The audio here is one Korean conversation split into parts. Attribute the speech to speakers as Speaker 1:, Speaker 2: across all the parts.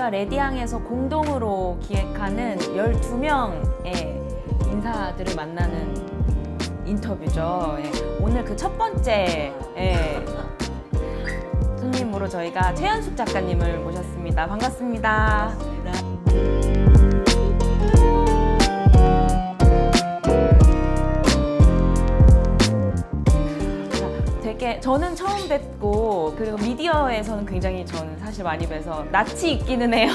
Speaker 1: 저희가 레디앙에서 공동으로 기획하는 12명의 인사들을 만나는 인터뷰죠. 오늘 그 첫 번째 손님으로 저희가 최연숙 작가님을 모셨습니다. 반갑습니다. 저는 처음 뵙고 그리고 미디어에서는 굉장히 저는 사실 많이 뵈서 낯이 있기는 해요.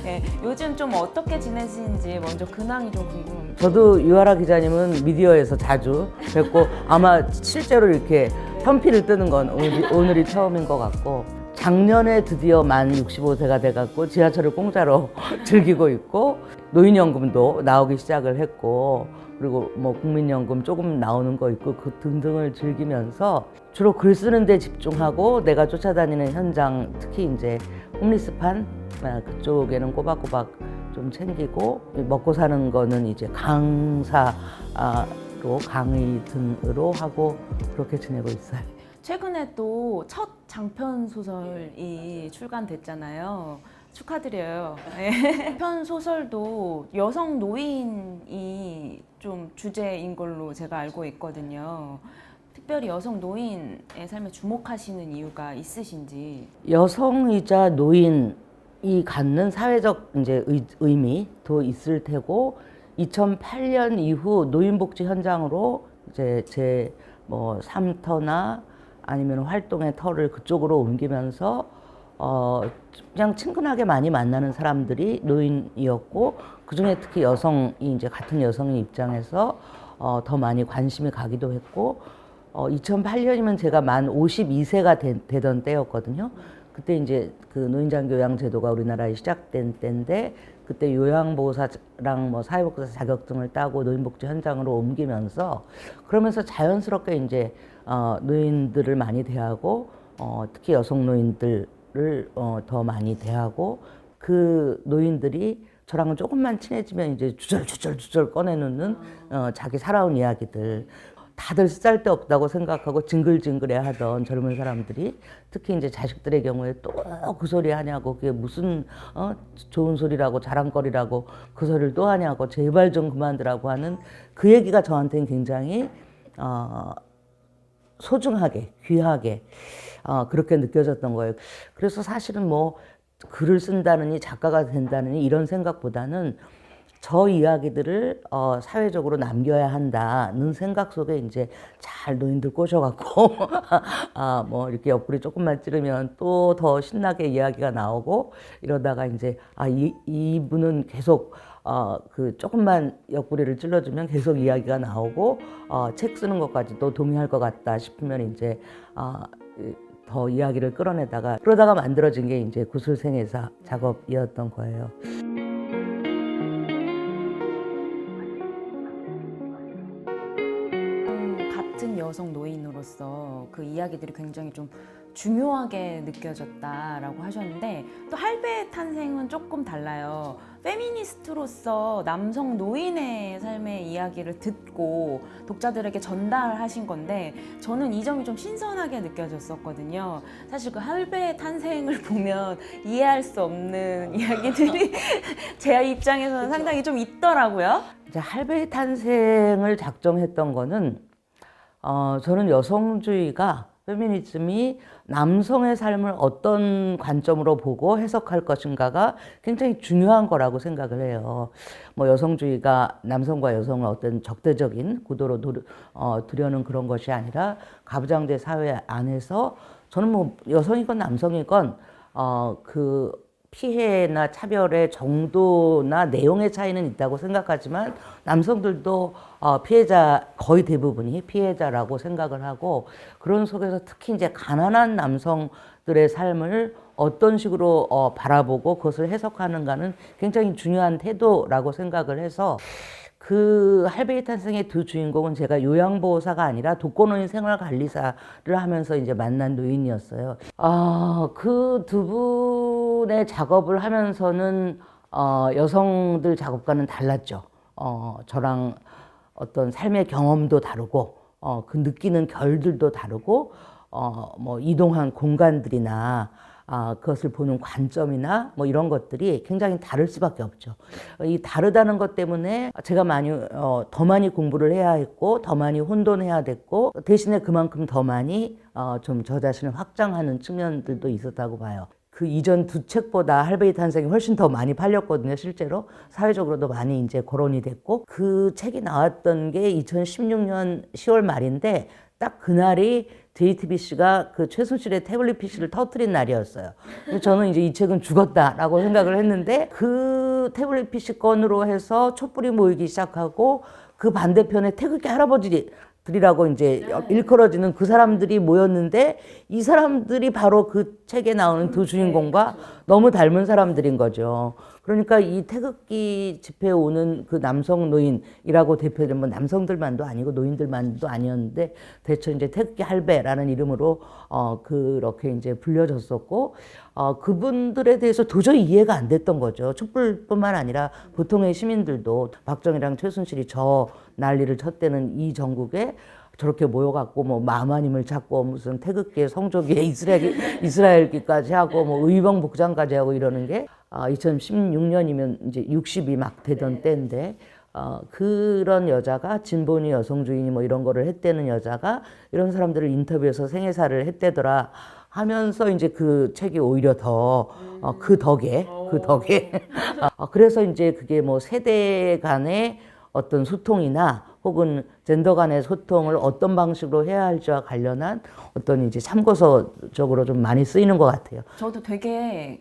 Speaker 1: 네, 요즘 좀 어떻게 지내시는지 먼저 근황이 좀 궁금합니다.
Speaker 2: 저도 유아라 기자님은 미디어에서 자주 뵙고 아마 실제로 이렇게 현피를 뜨는 건 오늘이 처음인 것 같고, 작년에 드디어 만 65세가 돼갖고 지하철을 공짜로 즐기고 있고, 노인연금도 나오기 시작을 했고, 그리고 뭐 국민연금 조금 나오는 거 있고 그 등등을 즐기면서 주로 글 쓰는 데 집중하고, 내가 쫓아다니는 현장, 특히 이제 홈리스판 그쪽에는 꼬박꼬박 좀 챙기고, 먹고 사는 거는 이제 강사로 강의 등으로 하고 그렇게 지내고 있어요.
Speaker 1: 최근에 또 첫 장편 소설이 출간됐잖아요. 축하드려요. 장편 소설도 여성 노인이 좀 주제인 걸로 제가 알고 있거든요. 특별히 여성 노인의 삶에 주목하시는 이유가 있으신지.
Speaker 2: 여성이자 노인이 갖는 사회적 이제 의미도 있을 테고, 2008년 이후 노인복지 현장으로 이제 제 뭐 삶터나 아니면 활동의 터를 그쪽으로 옮기면서 그냥 친근하게 많이 만나는 사람들이 노인이었고, 그중에 특히 여성이 이제 같은 여성의 입장에서 더 많이 관심이 가기도 했고, 2008년이면 제가 만 52세가 되던 때였거든요. 그때 이제 그 노인장기 요양제도가 우리나라에 시작된 때인데, 그때 요양보호사랑 뭐 사회복지사 자격증을 따고 노인복지 현장으로 옮기면서, 그러면서 자연스럽게 이제 노인들을 많이 대하고, 특히 여성 노인들을 더 많이 대하고, 그 노인들이 저랑은 조금만 친해지면 이제 주절주절 꺼내놓는 자기 살아온 이야기들, 다들 쓰잘데없다고 생각하고 징글징글해 하던 젊은 사람들이, 특히 이제 자식들의 경우에 또 그 소리 하냐고, 그게 무슨 좋은 소리라고 자랑거리라고 그 소리를 또 하냐고, 제발 좀 그만두라고 하는 그 얘기가 저한테는 굉장히 소중하게, 귀하게 그렇게 느껴졌던 거예요. 그래서 사실은 뭐 글을 쓴다느니 작가가 된다느니 이런 생각보다는 저 이야기들을 사회적으로 남겨야 한다는 생각 속에 이제 잘 노인들 꼬셔갖고 뭐 이렇게 옆구리 조금만 찌르면 또 더 신나게 이야기가 나오고, 이러다가 이제 이분은 계속 그 조금만 옆구리를 찔러주면 계속 이야기가 나오고, 책 쓰는 것까지도 동의할 것 같다 싶으면 이제 더 이야기를 끌어내다가, 그러다가 만들어진 게 이제 구슬생애사 작업이었던 거예요.
Speaker 1: 같은 여성 노인으로서 그 이야기들이 굉장히 좀 중요하게 느껴졌다라고 하셨는데, 또 할배의 탄생은 조금 달라요. 페미니스트로서 남성 노인의 삶의 이야기를 듣고 독자들에게 전달하신 건데, 저는 이 점이 좀 신선하게 느껴졌었거든요. 사실 그 할배의 탄생을 보면 이해할 수 없는 이야기들이 제 입장에서는 상당히 좀 있더라고요.
Speaker 2: 이제 할배의 탄생을 작정했던 거는, 저는 여성주의가, 페미니즘이 남성의 삶을 어떤 관점으로 보고 해석할 것인가가 굉장히 중요한 거라고 생각을 해요. 뭐 여성주의가 남성과 여성을 어떤 적대적인 구도로 두려는 그런 것이 아니라, 가부장제 사회 안에서 저는 뭐 여성이건 남성이건 그 피해나 차별의 정도나 내용의 차이는 있다고 생각하지만, 남성들도 피해자, 거의 대부분이 피해자라고 생각을 하고, 그런 속에서 특히 이제 가난한 남성들의 삶을 어떤 식으로 바라보고 그것을 해석하는가는 굉장히 중요한 태도라고 생각을 해서, 그 할배의 탄생의 두 주인공은 제가 요양보호사가 아니라 독거노인 생활관리사를 하면서 이제 만난 노인이었어요. 그 두 분의 작업을 하면서는 여성들 작업과는 달랐죠. 저랑 어떤 삶의 경험도 다르고, 그 느끼는 결들도 다르고, 뭐 이동한 공간들이나 그것을 보는 관점이나 뭐 이런 것들이 굉장히 다를 수밖에 없죠. 이 다르다는 것 때문에 제가 더 많이 공부를 해야 했고, 더 많이 혼돈해야 됐고, 대신에 그만큼 더 많이 좀 저 자신을 확장하는 측면들도 있었다고 봐요. 그 이전 두 책보다 할베이 탄생이 훨씬 더 많이 팔렸거든요, 실제로. 사회적으로도 많이 이제 거론이 됐고, 그 책이 나왔던 게 2016년 10월 말인데, 딱 그날이 JTBC가 그 최순실의 태블릿 PC를 터뜨린 날이었어요. 그래서 저는 이제 이 책은 죽었다라고 생각을 했는데, 그 태블릿 PC 건으로 해서 촛불이 모이기 시작하고, 그 반대편에 태극기 할아버지들이라고 이제 일컬어지는 그 사람들이 모였는데, 이 사람들이 바로 그 책에 나오는 두 주인공과 너무 닮은 사람들인 거죠. 그러니까 이 태극기 집회에 오는 그 남성 노인이라고 대표되는 뭐 남성들만도 아니고 노인들만도 아니었는데, 대체 이제 태극기 할배라는 이름으로 그렇게 이제 불려졌었고, 그분들에 대해서 도저히 이해가 안 됐던 거죠. 촛불뿐만 아니라 보통의 시민들도 박정희랑 최순실이 저 난리를 쳤다는 이 전국에 저렇게 모여갖고 뭐 마마님을 찾고 무슨 태극기에 성조기에 이스라엘기까지 하고 뭐 의병 복장까지 하고 이러는 게 2016년이면 이제 60이 막 되던 때인데, 그런 여자가 진보니 여성주의니 뭐 이런 거를 했다는 여자가 이런 사람들을 인터뷰해서 생애사를 했대더라 하면서 이제 그 책이 오히려 더 그 덕에 그래서 이제 그게 뭐 세대 간의 어떤 소통이나 혹은 젠더 간의 소통을 어떤 방식으로 해야 할지와 관련한 어떤 이제 참고서적으로 좀 많이 쓰이는 것 같아요.
Speaker 1: 저도 되게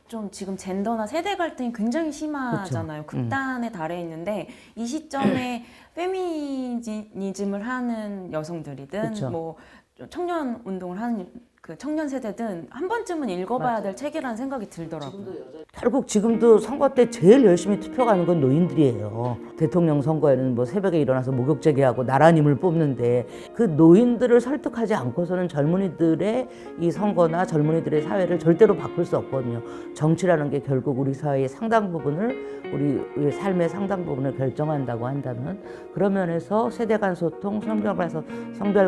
Speaker 1: 좀 지금 젠더나 세대 갈등이 굉장히 심하잖아요.
Speaker 2: 그렇죠.
Speaker 1: 극단에 달해 있는데 이 시점에 페미니즘을 하는 여성들이든
Speaker 2: 그렇죠.
Speaker 1: 뭐 청년 운동을 하는 그 청년 세대든 한 번쯤은 읽어봐야 될 책이라는 생각이 들더라고요.
Speaker 2: 결국 지금도 선거 때 제일 열심히 투표 가는 건 노인들이에요. 대통령 선거에는 뭐 새벽에 일어나서 목욕제기하고 나라님을 뽑는데, 그 노인들을 설득하지 않고서는 젊은이들의 이 선거나 젊은이들의 사회를 절대로 바꿀 수 없거든요. 정치라는 게 결국 우리 사회의 상당 부분을, 우리 삶의 상당 부분을 결정한다고 한다면, 그런 면에서 세대 간 소통, 성별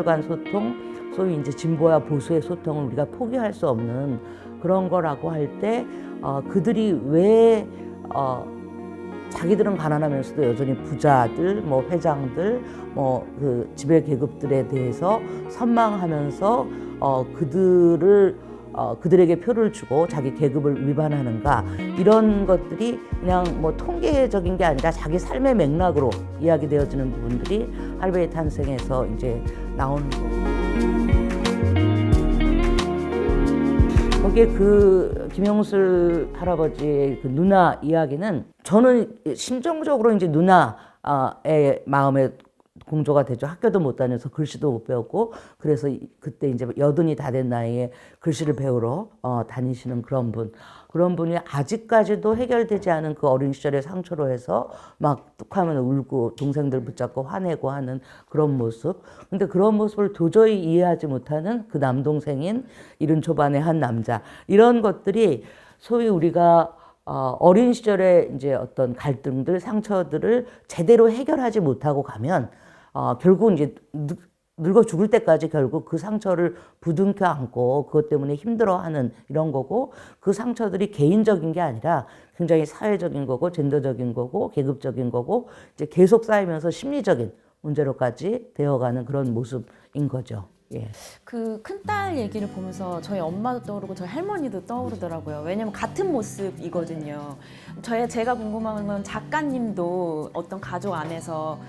Speaker 2: 간 소통, 소위 이제 진보와 보수의 소통을 우리가 포기할 수 없는 그런 거라고 할 때, 그들이 왜 자기들은 가난하면서도 여전히 부자들, 뭐 회장들, 뭐 그 지배 계급들에 대해서 선망하면서 그들에게 표를 주고 자기 계급을 위반하는가, 이런 것들이 그냥 뭐 통계적인 게 아니라 자기 삶의 맥락으로 이야기되어지는 부분들이 할베이 탄생에서 이제 나오는 거고. 거기에 그 김영술 할아버지의 그 누나 이야기는 저는 심정적으로 이제 누나의 마음에 공조가 되죠. 학교도 못 다녀서 글씨도 못 배웠고, 그래서 그때 이제 여든이 다 된 나이에 글씨를 배우러 다니시는 그런 분이 아직까지도 해결되지 않은 그 어린 시절의 상처로 해서 막 뚝하면 울고 동생들 붙잡고 화내고 하는 그런 모습. 근데 그런 모습을 도저히 이해하지 못하는 그 남동생인 70 초반의 한 남자. 이런 것들이 소위 우리가 어린 시절에 이제 어떤 갈등들, 상처들을 제대로 해결하지 못하고 가면 결국 이제 늙어 죽을 때까지 결국 그 상처를 부둥켜 안고 그것 때문에 힘들어하는 이런 거고, 그 상처들이 개인적인 게 아니라 굉장히 사회적인 거고 젠더적인 거고 계급적인 거고 이제 계속 쌓이면서 심리적인 문제로까지 되어가는 그런 모습인 거죠. 예.
Speaker 1: 그 큰딸 얘기를 보면서 저희 엄마도 떠오르고 저희 할머니도 떠오르더라고요. 왜냐면 같은 모습이거든요. 제가 궁금한 건 작가님도 어떤 가족 안에서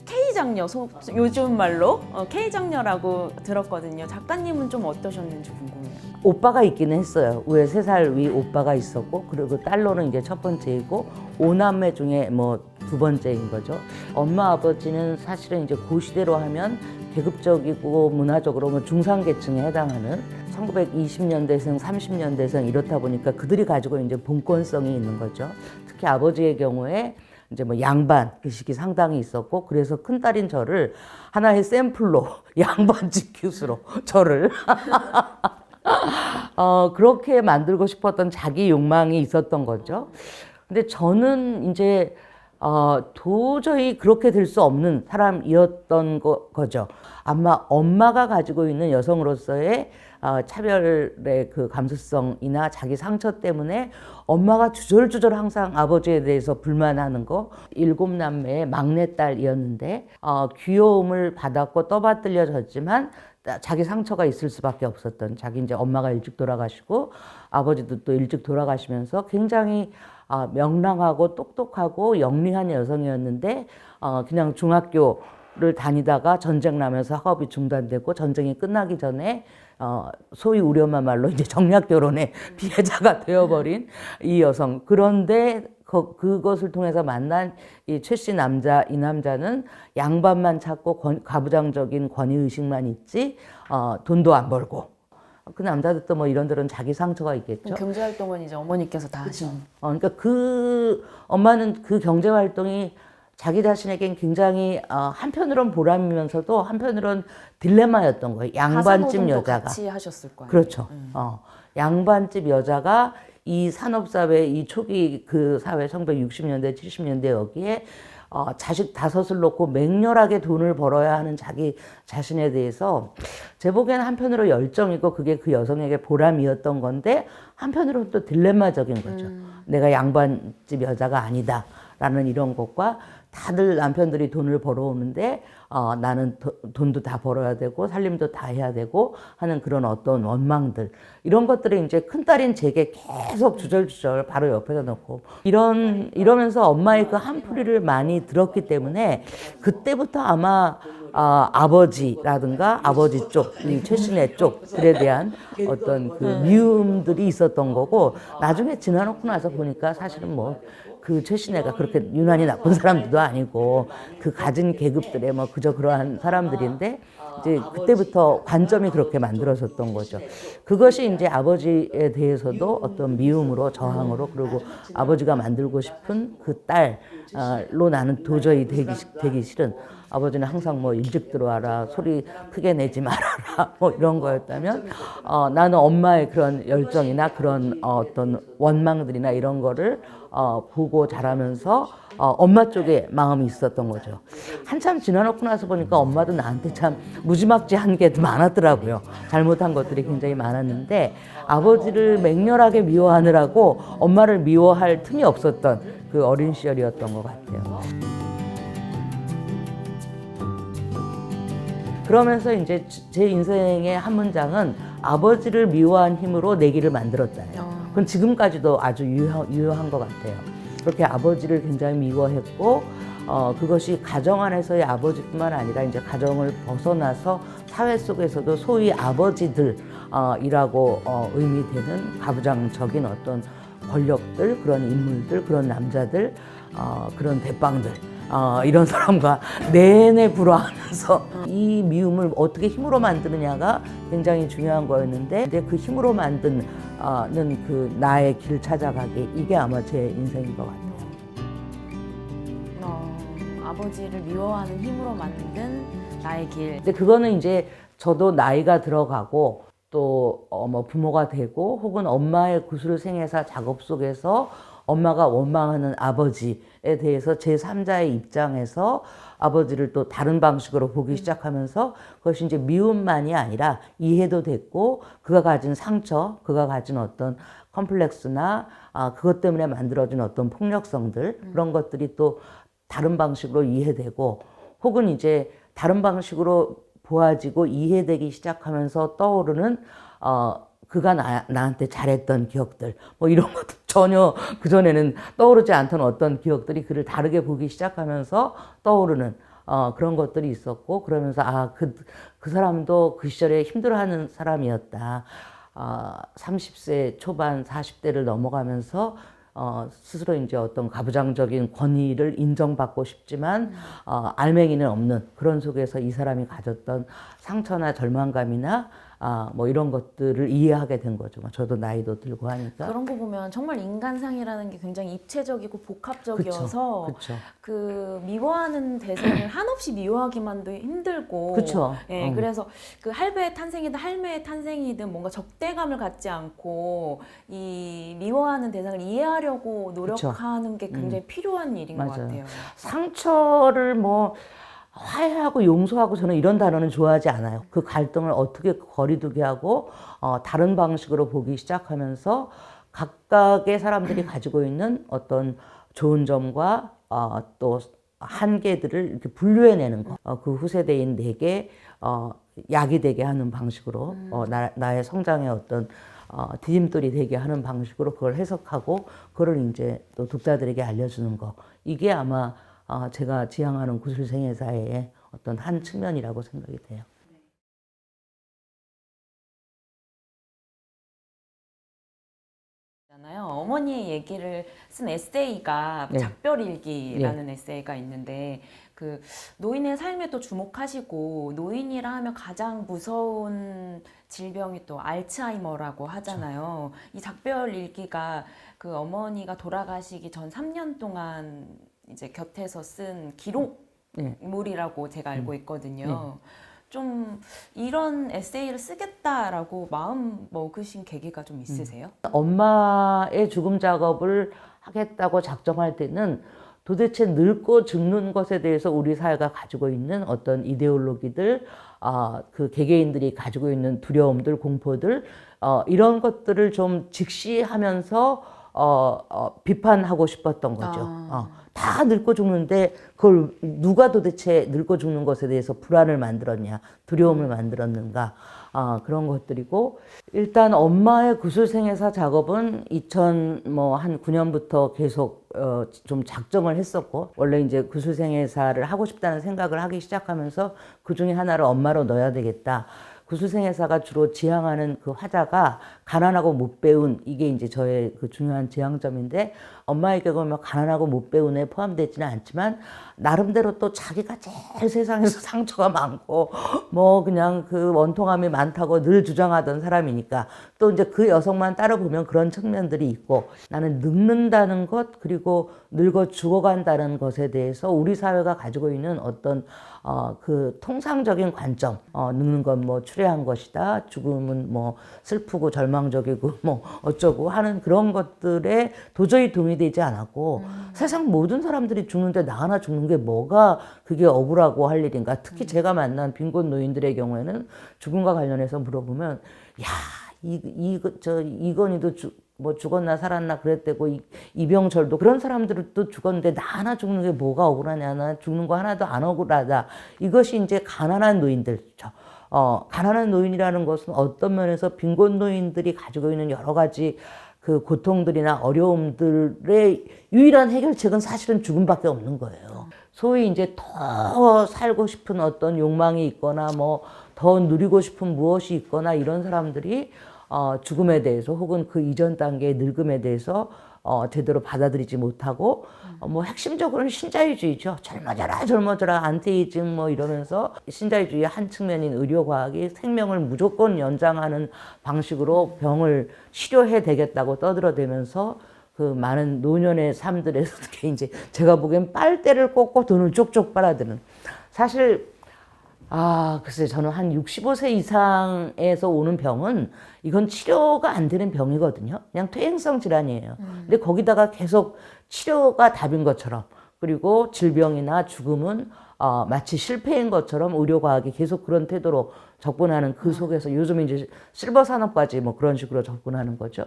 Speaker 1: K장녀, 요즘 말로 K장녀라고 들었거든요. 작가님은 좀 어떠셨는지 궁금해요.
Speaker 2: 오빠가 있기는 했어요. 위에 3살 위 오빠가 있었고, 그리고 딸로는 이제 첫 번째이고, 5남매 중에 뭐 2번째인 거죠. 엄마 아버지는 사실은 이제 그 시대로 하면 계급적이고 문화적으로 뭐 중상계층에 해당하는 1920년대생, 30년대생 이렇다 보니까 그들이 가지고 이제 본권성이 있는 거죠. 특히 아버지의 경우에 이제 뭐 양반 의식이 상당히 있었고, 그래서 큰딸인 저를 하나의 샘플로 양반집 교수로 저를 그렇게 만들고 싶었던 자기 욕망이 있었던 거죠. 근데 저는 이제 도저히 그렇게 될 수 없는 사람이었던 거죠. 아마 엄마가 가지고 있는 여성으로서의 차별의 그 감수성이나 자기 상처 때문에 엄마가 주절주절 항상 아버지에 대해서 불만하는 거. 7남매의 막내딸이었는데 귀여움을 받았고 떠받들려졌지만 자기 상처가 있을 수밖에 없었던, 자기 이제 엄마가 일찍 돌아가시고 아버지도 또 일찍 돌아가시면서 굉장히 명랑하고 똑똑하고 영리한 여성이었는데 그냥 중학교를 다니다가 전쟁 나면서 학업이 중단되고 전쟁이 끝나기 전에 소위 우리 엄마 말로 이제 정략 결혼의 피해자가 되어버린 이 여성. 그런데 그것을 통해서 만난 이 최씨 남자, 이 남자는 양반만 찾고 가부장적인 권위의식만 있지 돈도 안 벌고. 그 남자도 또 뭐 이런저런 자기 상처가 있겠죠.
Speaker 1: 경제활동은 이제 어머니께서 다 하신.
Speaker 2: 그러니까 그 엄마는 그 경제활동이 자기 자신에겐 굉장히 한편으로는 보람이면서도 한편으로는 딜레마였던 거예요. 양반집
Speaker 1: 가사노동도
Speaker 2: 여자가.
Speaker 1: 같이 하셨을 거예요.
Speaker 2: 그렇죠. 양반집 여자가 이 산업사회, 이 초기 그 사회 1960년대, 70년대 여기에 자식 5을 놓고 맹렬하게 돈을 벌어야 하는 자기 자신에 대해서 제 보기에는 한편으로 열정이고 그게 그 여성에게 보람이었던 건데 한편으로는 또 딜레마적인 거죠. 내가 양반집 여자가 아니다 라는 이런 것과 다들 남편들이 돈을 벌어오는데 나는 돈도 다 벌어야 되고 살림도 다 해야 되고 하는 그런 어떤 원망들, 이런 것들이 이제 큰딸인 제게 계속 주절주절 바로 옆에다 놓고 이러면서 엄마의 그 한풀이를 많이 들었기 때문에 그때부터 아마 아버지라든가 아버지 쪽, 이 최신의 쪽들에 대한 어떤 그 미움들이 있었던 거고, 나중에 지나놓고 나서 보니까 사실은 뭐 그 최신애가 그렇게 유난히 나쁜 사람들도 아니고 그 가진 계급들의 뭐 그저 그러한 사람들인데 이제 그때부터 관점이 그렇게 만들어졌던 거죠. 그것이 이제 아버지에 대해서도 어떤 미움으로, 저항으로, 그리고 아버지가 만들고 싶은 그 딸로 나는 도저히 되기 싫은, 아버지는 항상 뭐 일찍 들어와라, 소리 크게 내지 말아라, 뭐 이런 거였다면 나는 엄마의 그런 열정이나 그런 어떤 원망들이나 이런 거를 보고 자라면서 엄마 쪽에 마음이 있었던 거죠. 한참 지나놓고 나서 보니까 엄마도 나한테 참 무지막지한 게 많았더라고요. 잘못한 것들이 굉장히 많았는데 아버지를 맹렬하게 미워하느라고 엄마를 미워할 틈이 없었던 그 어린 시절이었던 것 같아요. 그러면서 이제 제 인생의 한 문장은 아버지를 미워한 힘으로 내 길을 만들었다예요. 그건 지금까지도 아주 유효한 것 같아요. 그렇게 아버지를 굉장히 미워했고 그것이 가정 안에서의 아버지뿐만 아니라 이제 가정을 벗어나서 사회 속에서도 소위 아버지들이라고 의미되는 가부장적인 어떤 권력들, 그런 인물들, 그런 남자들, 그런 대빵들, 이런 사람과 내내 불화하면서 이 미움을 어떻게 힘으로 만드느냐가 굉장히 중요한 거였는데, 근데 그 힘으로 만드는 그 나의 길 찾아가기, 이게 아마 제 인생인 것 같아요.
Speaker 1: 아버지를 미워하는 힘으로 만든 나의 길.
Speaker 2: 근데 그거는 이제 저도 나이가 들어가고 또 뭐 부모가 되고 혹은 엄마의 구술생애사 작업 속에서 엄마가 원망하는 아버지에 대해서 제3자의 입장에서 아버지를 또 다른 방식으로 보기 시작하면서 그것이 이제 미움만이 아니라 이해도 됐고, 그가 가진 상처, 그가 가진 어떤 컴플렉스나 그것 때문에 만들어진 어떤 폭력성들, 그런 것들이 또 다른 방식으로 이해되고, 혹은 이제 다른 방식으로 보아지고 이해되기 시작하면서 떠오르는 그가 나한테 잘했던 기억들, 뭐 이런 것도 전혀 그전에는 떠오르지 않던 어떤 기억들이 그를 다르게 보기 시작하면서 떠오르는 그런 것들이 있었고, 그러면서 그 사람도 그 시절에 힘들어하는 사람이었다. 30세 초반 40대를 넘어가면서 스스로 이제 어떤 가부장적인 권위를 인정받고 싶지만 알맹이는 없는 그런 속에서 이 사람이 가졌던 상처나 절망감이나 뭐 이런 것들을 이해하게 된 거죠. 저도 나이도 들고 하니까.
Speaker 1: 그런 거 보면 정말 인간상이라는 게 굉장히 입체적이고 복합적이어서
Speaker 2: 그쵸.
Speaker 1: 그 미워하는 대상을 한없이 미워하기만도 힘들고
Speaker 2: 그쵸.
Speaker 1: 예, 그래서 그 할배의 탄생이든 할매의 탄생이든 뭔가 적대감을 갖지 않고 이 미워하는 대상을 이해하려고 노력하는 게 굉장히 필요한 일인 것
Speaker 2: 맞아요.
Speaker 1: 같아요.
Speaker 2: 상처를 뭐 화해하고 용서하고 저는 이런 단어는 좋아하지 않아요. 그 갈등을 어떻게 거리두게 하고 다른 방식으로 보기 시작하면서 각각의 사람들이 가지고 있는 어떤 좋은 점과 또 한계들을 이렇게 분류해내는 거. 그 후세대인 내게 약이 되게 하는 방식으로 나의 성장의 어떤 디딤돌이 되게 하는 방식으로 그걸 해석하고 그걸 이제 또 독자들에게 알려주는 거. 이게 아마 제가 지향하는 구술생애 사회의 어떤 한 측면이라고 생각이 돼요.
Speaker 1: 잖아요. 어머니의 얘기를 쓴 에세이가
Speaker 2: 네.
Speaker 1: 작별일기라는 에세이가 있는데 그 노인의 삶에 또 주목하시고 노인이라 하면 가장 무서운 질병이 또 알츠하이머라고 하잖아요. 이 작별일기가 그 어머니가 돌아가시기 전 3년 동안 이제 곁에서 쓴 기록물이라고 제가 알고 있거든요. 좀 이런 에세이를 쓰겠다라고 마음 먹으신 계기가 좀 있으세요?
Speaker 2: 엄마의 죽음 작업을 하겠다고 작정할 때는 도대체 늙고 죽는 것에 대해서 우리 사회가 가지고 있는 어떤 이데올로기들, 그 개개인들이 가지고 있는 두려움들, 공포들, 이런 것들을 좀 직시하면서 비판하고 싶었던 거죠. 다 늙고 죽는데 그걸 누가 도대체 늙고 죽는 것에 대해서 불안을 만들었냐, 두려움을 만들었는가, 그런 것들이고 일단 엄마의 구술생애사 작업은 2009년부터 계속 좀 작정을 했었고 원래 이제 구술생애사를 하고 싶다는 생각을 하기 시작하면서 그 중에 하나를 엄마로 넣어야 되겠다. 구술생애사가 주로 지향하는 그 화자가 가난하고 못 배운 이게 이제 저의 그 중요한 지향점인데 엄마에게 보면 가난하고 못 배운에 포함되지는 않지만 나름대로 또 자기가 제일 세상에서 상처가 많고 뭐 그냥 그 원통함이 많다고 늘 주장하던 사람이니까 또 이제 그 여성만 따로 보면 그런 측면들이 있고 나는 늙는다는 것 그리고 늙어 죽어간다는 것에 대해서 우리 사회가 가지고 있는 어떤 그 통상적인 관점, 늙는 건 뭐 추레한 것이다, 죽음은 뭐 슬프고 절망적이고 뭐 어쩌고 하는 그런 것들에 도저히 동의되지 않았고 세상 모든 사람들이 죽는데 나 하나 죽는 게 뭐가 그게 억울하고 할 일인가. 특히 제가 만난 빈곤 노인들의 경우에는 죽음과 관련해서 물어보면 야, 이건희도 뭐 죽었나 살았나 그랬대고 이병철도 그런 사람들은 또 죽었는데 나 하나 죽는 게 뭐가 억울하냐 나 죽는 거 하나도 안 억울하다 이것이 이제 가난한 노인들죠. 가난한 노인이라는 것은 어떤 면에서 빈곤 노인들이 가지고 있는 여러 가지 그 고통들이나 어려움들의 유일한 해결책은 사실은 죽음밖에 없는 거예요. 소위 이제 더 살고 싶은 어떤 욕망이 있거나 뭐 더 누리고 싶은 무엇이 있거나 이런 사람들이 죽음에 대해서 혹은 그 이전 단계의 늙음에 대해서 제대로 받아들이지 못하고 뭐 핵심적으로는 신자유주의죠. 젊어져라 안티에이징 뭐 이러면서 신자유주의의 한 측면인 의료과학이 생명을 무조건 연장하는 방식으로 병을 치료해 되겠다고 떠들어대면서 그 많은 노년의 삶들에서 특히 이제 제가 보기엔 빨대를 꽂고 돈을 쪽쪽 빨아드는 사실 글쎄, 저는 한 65세 이상에서 오는 병은 이건 치료가 안 되는 병이거든요. 그냥 퇴행성 질환이에요. 근데 거기다가 계속 치료가 답인 것처럼 그리고 질병이나 죽음은 마치 실패인 것처럼 의료과학이 계속 그런 태도로 접근하는 그 속에서 요즘 이제 실버 산업까지 뭐 그런 식으로 접근하는 거죠.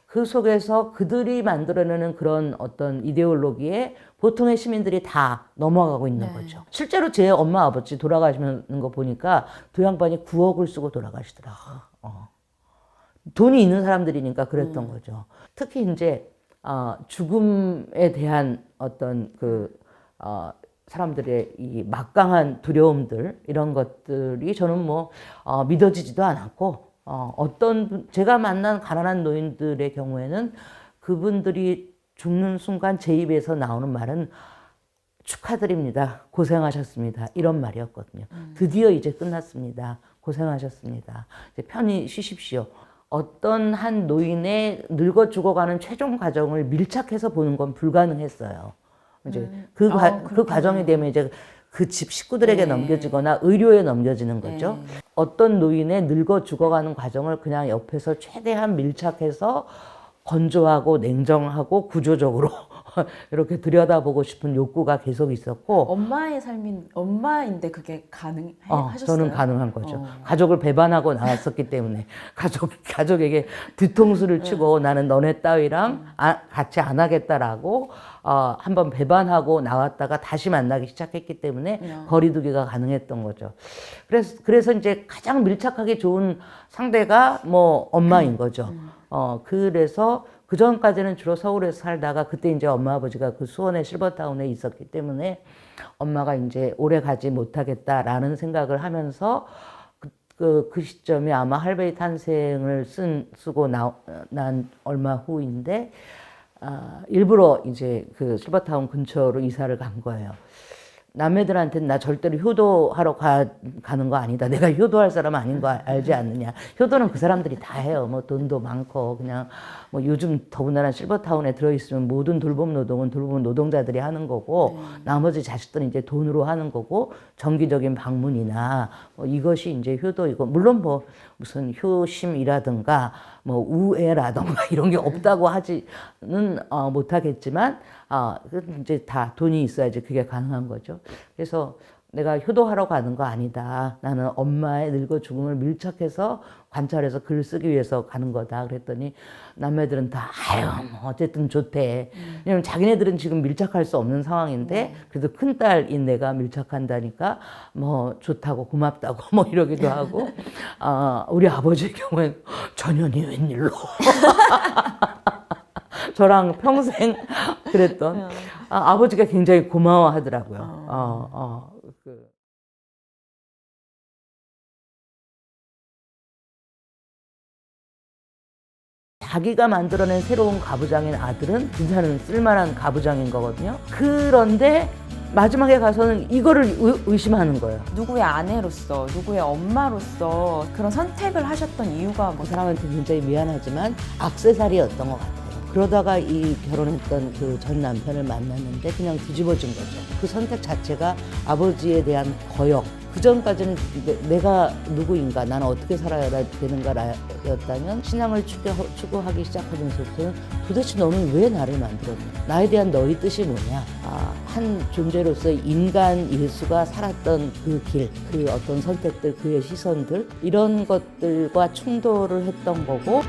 Speaker 2: 그 속에서 그들이 만들어내는 그런 어떤 이데올로기에 보통의 시민들이 다 넘어가고 있는 거죠. 실제로 제 엄마 아버지 돌아가시는 거 보니까 두 양반이 9억을 쓰고 돌아가시더라고요. 돈이 있는 사람들이니까 그랬던 거죠. 특히 이제 죽음에 대한 어떤 그 사람들의 이 막강한 두려움들 이런 것들이 저는 뭐 믿어지지도 않았고 제가 만난 가난한 노인들의 경우에는 그분들이 죽는 순간 제 입에서 나오는 말은 축하드립니다. 고생하셨습니다. 이런 말이었거든요. 드디어 이제 끝났습니다. 고생하셨습니다. 이제 편히 쉬십시오. 어떤 한 노인의 늙어 죽어가는 최종 과정을 밀착해서 보는 건 불가능했어요. 이제 그 과정이 되면 이제 그 집 식구들에게
Speaker 1: 네.
Speaker 2: 넘겨지거나 의료에 넘겨지는 거죠.
Speaker 1: 네.
Speaker 2: 어떤 노인의 늙어 죽어가는 과정을 그냥 옆에서 최대한 밀착해서 건조하고 냉정하고 구조적으로 이렇게 들여다보고 싶은 욕구가 계속 있었고,
Speaker 1: 엄마의 삶인 엄마인데 그게 가능하셨어요?
Speaker 2: 저는 가능한 거죠.
Speaker 1: 어.
Speaker 2: 가족을 배반하고 나왔었기 때문에 가족에게 뒤통수를 치고 나는 너네 따위랑 같이 안 하겠다라고 한번 배반하고 나왔다가 다시 만나기 시작했기 때문에 거리두기가 가능했던 거죠. 그래서 이제 가장 밀착하기 좋은 상대가 뭐 엄마인 거죠. 그래서 그 전까지는 주로 서울에서 살다가 그때 이제 엄마 아버지가 그 수원의 실버타운에 있었기 때문에 엄마가 이제 오래 가지 못하겠다라는 생각을 하면서 그 시점이 아마 할배의 탄생을 쓰고 난 얼마 후인데, 일부러 이제 그 실버타운 근처로 이사를 간 거예요. 남매들한테는 나 절대로 효도하러 가는 거 아니다. 내가 효도할 사람 아닌 거 알지 않느냐. 효도는 그 사람들이 다 해요. 뭐 돈도 많고 그냥 뭐 요즘 더군다나 실버타운에 들어있으면 모든 돌봄 노동은 돌봄 노동자들이 하는 거고 나머지 자식들은 이제 돈으로 하는 거고 정기적인 방문이나 뭐 이것이 이제 효도이고, 물론 뭐 무슨 효심이라든가 뭐 우애라든가 이런 게 없다고 하지는 못하겠지만 이제 다 돈이 있어야지 그게 가능한 거죠. 그래서 내가 효도하러 가는 거 아니다. 나는 엄마의 늙어 죽음을 밀착해서 관찰해서 글을 쓰기 위해서 가는 거다. 그랬더니 남매들은 다 아유 뭐 어쨌든 좋대. 왜냐면 자기네들은 지금 밀착할 수 없는 상황인데 그래도 큰딸인 내가 밀착한다니까 뭐 좋다고 고맙다고 뭐 이러기도 하고, 우리 아버지의 경우엔 전현이 웬일로 저랑 평생 그랬던 아버지가 굉장히 고마워하더라고요. 자기가 만들어낸 새로운 가부장인 아들은 괜찮은 쓸만한 가부장인 거거든요. 그런데 마지막에 가서는 이거를 의심하는 거예요.
Speaker 1: 누구의 아내로서, 누구의 엄마로서 그런 선택을 하셨던 이유가
Speaker 2: 그
Speaker 1: 뭐?
Speaker 2: 사람한테 굉장히 미안하지만 액세서리였던 것 같아요. 그러다가 이 결혼했던 그 전 남편을 만났는데 그냥 뒤집어진 거죠. 그 선택 자체가 아버지에 대한 거역. 그 전까지는 내가 누구인가, 나는 어떻게 살아야 되는가였다면 신앙을 추구하기 시작하면서부터는 도대체 너는 왜 나를 만들었냐? 나에 대한 너의 뜻이 뭐냐? 한 존재로서의 인간 예수가 살았던 그 길, 그 어떤 선택들, 그의 시선들, 이런 것들과 충돌을 했던 거고,